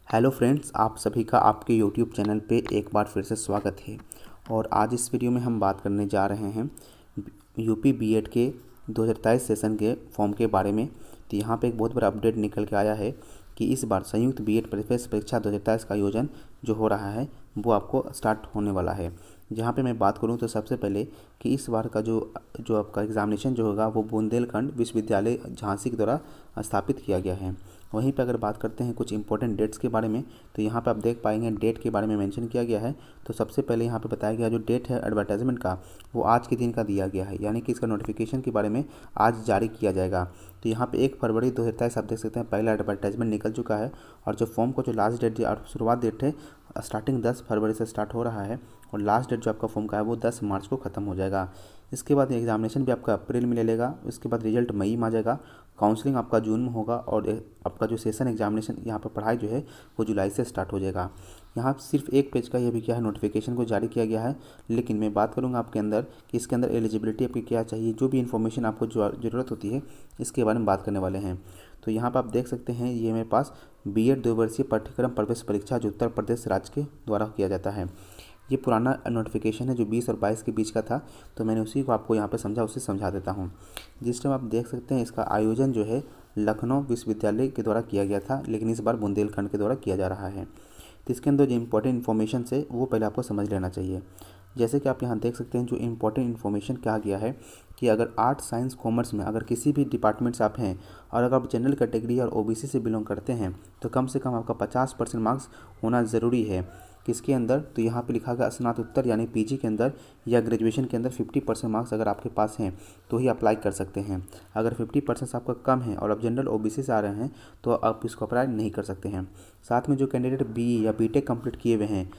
Hello friends, आप सभी का आपके यूट्यूब चैनल पे एक बार फिर से स्वागत है। और आज इस वीडियो में हम बात करने जा रहे हैं यूपी बीएड के 2023 सेशन के फॉर्म के बारे में। तो यहाँ पे एक बहुत बड़ा अपडेट निकल के आया है कि इस बार संयुक्त बीएड प्रवेश परीक्षा 2023 का आयोजन जो हो रहा है वो आपको स्टार्ट होने वाला है। जहाँ पे मैं बात करूँ तो सबसे पहले कि इस बार का जो आपका एग्ज़ामिनेशन जो होगा वो बुंदेलखंड विश्वविद्यालय झांसी के द्वारा स्थापित किया गया है। वहीं पे अगर बात करते हैं कुछ इंपॉर्टेंट डेट्स के बारे में, तो यहाँ पे आप देख पाएंगे डेट के बारे में मेंशन किया गया है। तो सबसे पहले यहाँ पे बताया गया जो डेट है एडवर्टाइजमेंट का वो आज के दिन का दिया गया है, यानी कि इसका नोटिफिकेशन के बारे में आज जारी किया जाएगा। तो यहाँ पे 1 फरवरी 2023 आप देख सकते हैं पहला एडवर्टाइजमेंट निकल चुका है। और जो फॉर्म को जो लास्ट डेट और शुरुआत डेट है स्टार्टिंग 10 फरवरी से स्टार्ट हो रहा है और लास्ट डेट जो आपका फॉर्म का है वो 10 मार्च को ख़त्म हो जाएगा। इसके बाद एग्जामिनेशन भी आपका अप्रैल में ले लेगा। इसके बाद रिजल्ट मई में आ जाएगा। काउंसलिंग आपका जून में होगा और आपका जो सेशन एग्जामिनेशन यहाँ पर पढ़ाई जो है वो जुलाई से स्टार्ट हो जाएगा। यहाँ सिर्फ एक पेज का ये भी क्या है नोटिफिकेशन को जारी किया गया है, लेकिन मैं बात करूँगा आपके अंदर कि इसके अंदर एलिजिबिलिटी आपकी क्या चाहिए, जो भी इन्फॉर्मेशन आपको ज़रूरत होती है इसके बारे में बात करने वाले हैं। तो यहाँ पर आप देख सकते हैं ये मेरे पास बीएड 2 वर्षीय पाठ्यक्रम प्रवेश परीक्षा जो उत्तर प्रदेश राज्य के द्वारा किया जाता है। ये पुराना नोटिफिकेशन है जो 20 और 22 के बीच का था, तो मैंने उसी को आपको यहाँ पे उसे समझा देता हूँ। जिस टाइम आप देख सकते हैं इसका आयोजन जो है लखनऊ विश्वविद्यालय के द्वारा किया गया था, लेकिन इस बार बुंदेलखंड के द्वारा किया जा रहा है। तो इसके अंदर जो इंपॉर्टेंट इन्फॉर्मेशन है वो पहले आपको समझ लेना चाहिए। जैसे कि आप यहाँ देख सकते हैं जो इम्पोर्टेंट इन्फॉर्मेशन कहा गया है कि अगर आर्ट साइंस कॉमर्स में अगर किसी भी डिपार्टमेंट से आप हैं और अगर आप जनरल कैटेगरी और ओबीसी से बिलोंग करते हैं तो कम से कम आपका 50% मार्क्स होना ज़रूरी है। किसके अंदर, तो यहाँ पे लिखा गया स्नातकोत्तर यानी पीजी के अंदर या ग्रेजुएशन के अंदर 50% मार्क्स अगर आपके पास हैं तो ही अप्लाई कर सकते हैं। अगर 50% आपका कम है और आप जनरल ओबीसी से आ रहे हैं तो आप इसको अप्लाई नहीं कर सकते हैं। साथ में जो कैंडिडेट बीई या बीटेक कंप्लीट किए हुए हैं,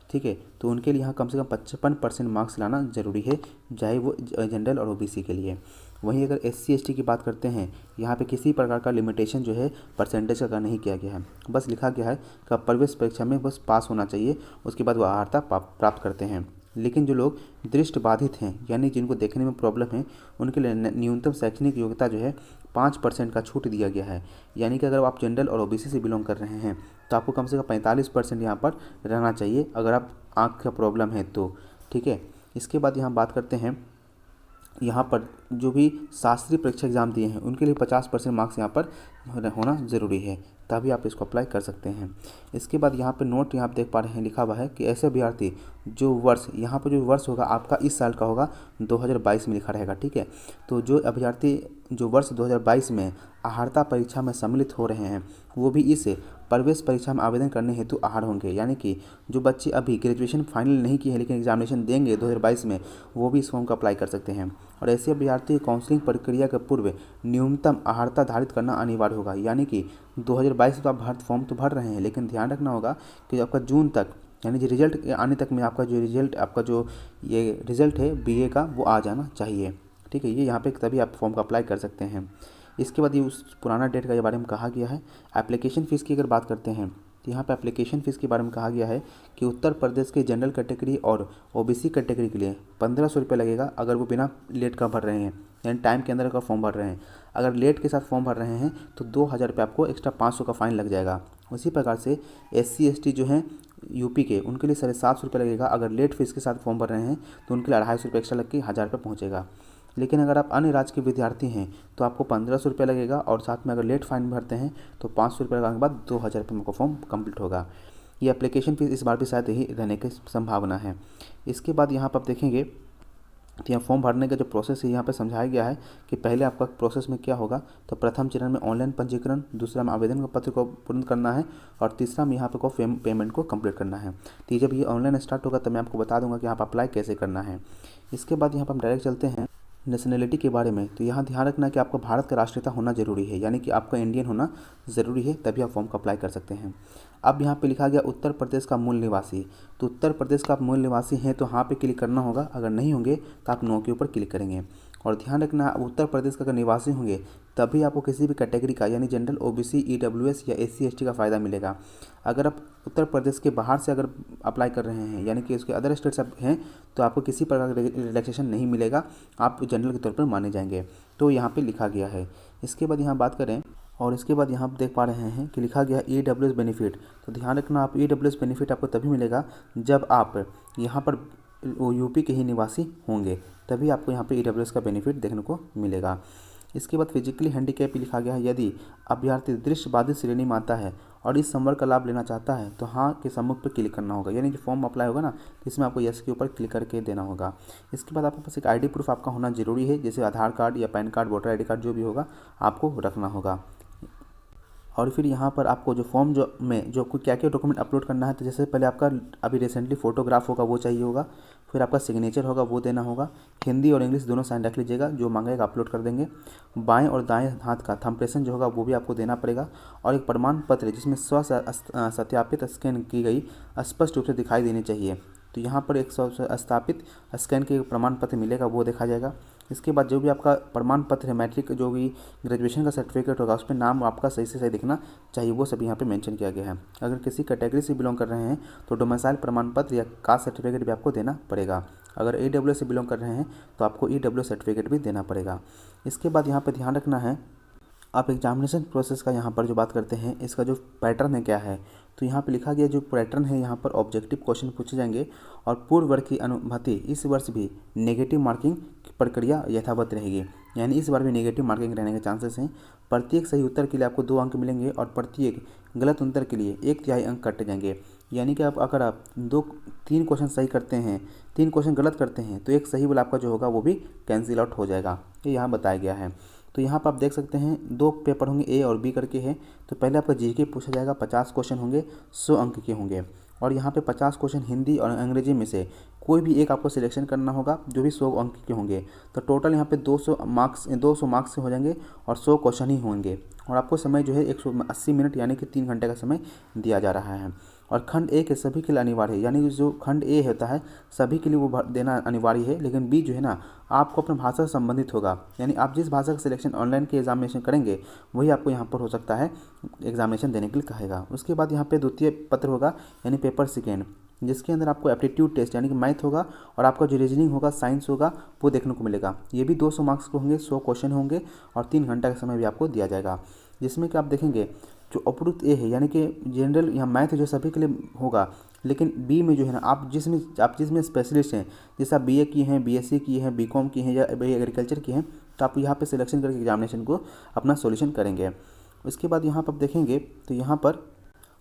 ठीक है, तो उनके लिए यहाँ कम से कम 55% मार्क्स लाना ज़रूरी है, चाहे वो जनरल और ओबीसी के लिए। वहीं अगर एससी एसटी की बात करते हैं, यहाँ पे किसी प्रकार का लिमिटेशन जो है परसेंटेज का नहीं किया गया है। बस लिखा गया है कि प्रवेश परीक्षा में बस पास होना चाहिए, उसके बाद वो अर्हता प्राप्त करते हैं। लेकिन जो लोग दृष्टिबाधित हैं यानी जिनको देखने में प्रॉब्लम है उनके लिए न्यूनतम शैक्षणिक योग्यता जो है 5% का छूट दिया गया है। यानी कि अगर आप जनरल और ओबीसी से बिलोंग कर रहे हैं तो आपको कम से कम 45% यहाँ पर रहना चाहिए अगर आप आँख का प्रॉब्लम है तो, ठीक है। इसके बाद यहाँ बात करते हैं यहाँ पर जो भी शास्त्रीय परीक्षा एग्ज़ाम दिए हैं उनके लिए 50% मार्क्स यहाँ पर होना ज़रूरी है, तभी आप इसको अप्लाई कर सकते हैं। इसके बाद यहाँ पे नोट यहाँ आप देख पा रहे हैं लिखा हुआ है कि ऐसे अभ्यर्थी जो वर्ष यहाँ पर जो वर्ष होगा आपका इस साल का होगा 2022 में लिखा रहेगा, ठीक है। तो जो अभ्यर्थी जो वर्ष 2022 में अर्हता परीक्षा में सम्मिलित हो रहे हैं वो भी इस प्रवेश परीक्षा में आवेदन करने हेतु अर्ह होंगे। यानी कि जो बच्चे अभी ग्रेजुएशन फाइनल नहीं किए हैं लेकिन एग्जामिनेशन देंगे 2022 में वो भी इस फॉर्म का अप्लाई कर सकते हैं। और ऐसे अभ्यर्थी काउंसलिंग प्रक्रिया के पूर्व न्यूनतम अर्हता धारित करना अनिवार्य होगा। यानी कि 2022 तो आप फॉर्म तो भर रहे हैं, लेकिन ध्यान रखना होगा कि आपका जून तक यानी जो रिजल्ट आने तक में आपका जो ये रिजल्ट है बीए का वो आ जाना चाहिए, ठीक है। ये यहाँ पे तभी आप फॉर्म का अप्लाई कर सकते हैं। इसके बाद ये उस पुराना डेट का बारे में कहा गया है। एप्लीकेशन फ़ीस की अगर बात करते हैं तो यहाँ पे एप्लीकेशन फ़ीस के बारे में कहा गया है कि उत्तर प्रदेश के जनरल कैटेगरी और ओबीसी कैटेगरी के लिए 1500 रुपये लगेगा अगर वो बिना लेट का भर रहे हैं, यानी टाइम के अंदर का फॉर्म भर रहे हैं। अगर लेट के साथ फॉर्म भर रहे हैं तो 2000 रुपये आपको एक्स्ट्रा 500 का फ़ाइन लग जाएगा। उसी प्रकार से एससी एसटी जो हैं यूपी के उनके लिए 750 रुपये लगेगा। अगर लेट फीस के साथ फॉर्म भर रहे हैं तो उनके लिए 250 रुपये एक्स्ट्रा लग के 1000 रुपये पहुँचेगा। लेकिन अगर आप अन्य राज्य के विद्यार्थी हैं तो आपको 1500 रुपये लगेगा और साथ में अगर लेट फाइन भरते हैं तो 500 रुपये लगाने के बाद 2000 रुपये में आपका फॉर्म कंप्लीट होगा। ये एप्लीकेशन फीस इस बार भी शायद यही रहने की संभावना है। इसके बाद यहाँ पर आप देखेंगे तो यहाँ फॉर्म भरने का जो प्रोसेस है यहाँ पे समझाया गया है कि पहले आपका प्रोसेस में क्या होगा। तो प्रथम चरण में ऑनलाइन पंजीकरण, दूसरा में आवेदन पत्र को पूर्ण करना है और तीसरा में यहाँ पे पेमेंट को कंप्लीट करना है। तो जब ये ऑनलाइन स्टार्ट होगा तो मैं आपको बता दूंगा कि यहाँ पर अप्लाई कैसे करना है। इसके बाद यहाँ पर हम डायरेक्ट चलते हैं नेशनलिटी के बारे में। तो यहाँ ध्यान रखना कि आपका भारत का राष्ट्रीयता होना जरूरी है, यानी कि आपका इंडियन होना ज़रूरी है, तभी आप फॉर्म का अप्लाई कर सकते हैं। अब यहाँ पे लिखा गया उत्तर प्रदेश का मूल निवासी, तो उत्तर प्रदेश का आप मूल निवासी हैं तो हाँ पे क्लिक करना होगा। अगर नहीं होंगे तो आप नो के ऊपर क्लिक करेंगे। और ध्यान रखना उत्तर प्रदेश का अगर निवासी होंगे तभी आपको किसी भी कैटेगरी का यानी जनरल ओबीसी ईडब्ल्यूएस या एससी एसटी का फ़ायदा मिलेगा। अगर आप उत्तर प्रदेश के बाहर से अगर अप्लाई कर रहे हैं यानी कि उसके अदर स्टेट्स हैं तो आपको किसी प्रकार का रिलैक्सेशन नहीं मिलेगा, आप जनरल के तौर पर माने जाएंगे। तो यहाँ पे लिखा गया है। इसके बाद यहाँ बात करें और इसके बाद यहाँ आप देख पा रहे हैं कि लिखा गया EWS बेनिफिट। तो ध्यान रखना, आप EWS बेनिफिट आपको तभी मिलेगा जब आप यहाँ पर यूपी के ही निवासी होंगे, तभी आपको यहाँ पे EWS का बेनिफिट देखने को मिलेगा। इसके बाद फिजिकली हैंडीकैप लिखा गया है, यदि अभ्यर्थी दृष्टि बाधित श्रेणी में आता है और इस संवर्ग का लाभ लेना चाहता है तो हाँ के सम्मुख पर क्लिक करना होगा, यानी जो फॉर्म अप्लाई होगा ना तो इसमें आपको यस के ऊपर क्लिक करके देना होगा। इसके बाद आपके पास एक ID प्रूफ आपका होना जरूरी है, जैसे आधार कार्ड या pan card, voter ID card जो भी होगा आपको रखना होगा। और फिर यहाँ पर आपको जो फॉर्म जो कोई क्या क्या डॉक्यूमेंट अपलोड करना है, तो जैसे पहले आपका अभी रिसेंटली फोटोग्राफ होगा वो चाहिए होगा, फिर आपका सिग्नेचर होगा वो देना होगा, हिंदी और इंग्लिश दोनों साइन रख लीजिएगा, जो मांगेगा अपलोड कर देंगे। बाएं और दाएं हाथ का थंबप्रेशन जो होगा वो भी आपको देना पड़ेगा, और एक प्रमाण पत्र जिसमें सत्यापित स्कैन की गई स्पष्ट रूप से दिखाई देनी चाहिए। तो यहाँ पर एक स्थापित स्कैन के प्रमाण पत्र मिलेगा वो देखा जाएगा। इसके बाद जो भी आपका प्रमाण पत्र है, मैट्रिक जो भी ग्रेजुएशन का सर्टिफिकेट होगा, उस पर नाम आपका सही से सही दिखना चाहिए, वो सब यहाँ पे मेंशन किया गया है। अगर किसी कैटेगरी से बिलोंग कर रहे हैं तो डोमिसाइल प्रमाण पत्र या कास्ट सर्टिफिकेट भी आपको देना पड़ेगा। अगर EWS से बिलोंग कर रहे हैं तो आपको EWS सर्टिफिकेट भी देना पड़ेगा। इसके बाद यहाँ पर ध्यान रखना है, आप एग्जामिनेशन प्रोसेस का यहाँ पर जो बात करते हैं, इसका जो पैटर्न है क्या है, तो यहाँ पे लिखा गया जो पैटर्न है, यहाँ पर ऑब्जेक्टिव क्वेश्चन पूछे जाएंगे और पूर्व वर्ग की अनुमति इस वर्ष भी नेगेटिव मार्किंग प्रक्रिया यथावत रहेगी, यानी इस बार भी नेगेटिव मार्किंग रहने के चांसेस हैं। प्रत्येक सही उत्तर के लिए आपको 2 अंक मिलेंगे और प्रत्येक गलत उत्तर के लिए 1/3 अंक काटे जाएंगे, यानी कि अगर आप 3 क्वेश्चन सही करते हैं, 3 क्वेश्चन गलत करते हैं तो एक सही वाला आपका जो होगा वो भी कैंसिल आउट हो जाएगा, ये यहाँ बताया गया है। तो यहाँ पर आप देख सकते हैं 2 पेपर होंगे, A और B करके है। तो पहले आपका GK पूछा जाएगा, 50 क्वेश्चन होंगे, 100 अंक के होंगे, और यहाँ पे 50 क्वेश्चन हिंदी और अंग्रेजी में से कोई भी एक आपको सिलेक्शन करना होगा जो भी 100 अंक के होंगे। तो टोटल यहाँ पे 200 मार्क्स से हो जाएंगे और 100 क्वेश्चन ही होंगे, और आपको समय जो है 180 मिनट यानी कि 3 घंटे का समय दिया जा रहा है। और खंड A के सभी के लिए अनिवार्य है, यानी जो खंड A होता है सभी के लिए वो देना अनिवार्य है, लेकिन B जो है ना आपको अपने भाषा से संबंधित होगा, यानी आप जिस भाषा का सिलेक्शन ऑनलाइन के एग्जामिनेशन करेंगे वही आपको यहाँ पर हो सकता है एग्जामिनेशन देने के लिए कहेगा। उसके बाद यहाँ पे द्वितीय पत्र होगा, यानी पेपर सेकेंड, जिसके अंदर आपको एप्टीट्यूड टेस्ट यानी कि मैथ होगा और आपका जो रीजनिंग होगा, साइंस होगा, वो देखने को मिलेगा। ये भी 200 मार्क्स के होंगे, 100 क्वेश्चन होंगे और 3 घंटा का समय भी आपको दिया जाएगा, जिसमें कि आप देखेंगे जो उपरोक्त A है यानी कि जनरल यहाँ मैथ जो सभी के लिए होगा, लेकिन B में जो है ना आप जिसमें स्पेशलिस्ट हैं, जैसे आप BA किए हैं, BSc किए हैं, BCom किए हैं या एग्रीकल्चर किए हैं, तो आप यहाँ पे सिलेक्शन करके एग्जामिनेशन को अपना सॉल्यूशन करेंगे। उसके बाद यहाँ पर आप देखेंगे तो यहाँ पर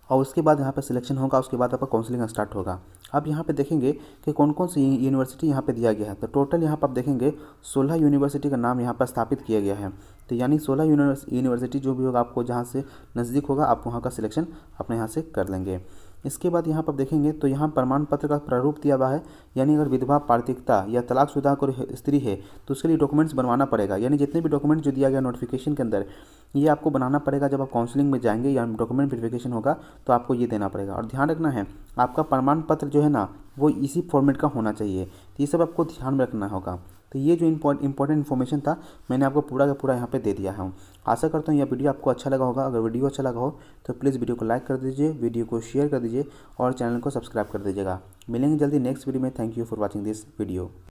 और उसके बाद यहाँ पर सिलेक्शन होगा, उसके बाद आपका काउंसलिंग स्टार्ट होगा। अब यहाँ पे देखेंगे कि कौन कौन सी यूनिवर्सिटी यहाँ पे दिया गया है, तो टोटल यहाँ पर आप देखेंगे 16 यूनिवर्सिटी का नाम यहाँ पर स्थापित किया गया है। तो यानी 16 यूनिवर्सिटी जो भी होगा आपको जहाँ से नज़दीक होगा आप वहाँ का सिलेक्शन अपने यहाँ से कर लेंगे। इसके बाद यहाँ पर देखेंगे तो यहाँ प्रमाण पत्र का प्रारूप दिया हुआ है, यानी अगर विधवा, पार्थिकता या तलाकशुदा कोई स्त्री है तो उसके लिए डॉक्यूमेंट्स बनवाना पड़ेगा, यानी जितने भी डॉक्यूमेंट जो दिया गया नोटिफिकेशन के अंदर ये आपको बनाना पड़ेगा। जब आप काउंसलिंग में जाएंगे या डॉक्यूमेंट वेरिफिकेशन होगा तो आपको ये देना पड़ेगा। और ध्यान रखना है आपका प्रमाण पत्र जो है ना वो इसी फॉर्मेट का होना चाहिए, तो ये सब आपको ध्यान में रखना होगा। तो ये जो इंपॉर्टेंट इन्फॉर्मेशन था मैंने आपको पूरा का पूरा यहाँ पे दे दिया है। आशा करता हूँ यह वीडियो आपको अच्छा लगा होगा। अगर वीडियो अच्छा लगा हो तो प्लीज़ वीडियो को लाइक कर दीजिए, वीडियो को शेयर कर दीजिए और चैनल को सब्सक्राइब कर दीजिएगा। मिलेंगे जल्दी नेक्स्ट वीडियो में। Thank you for watching this video.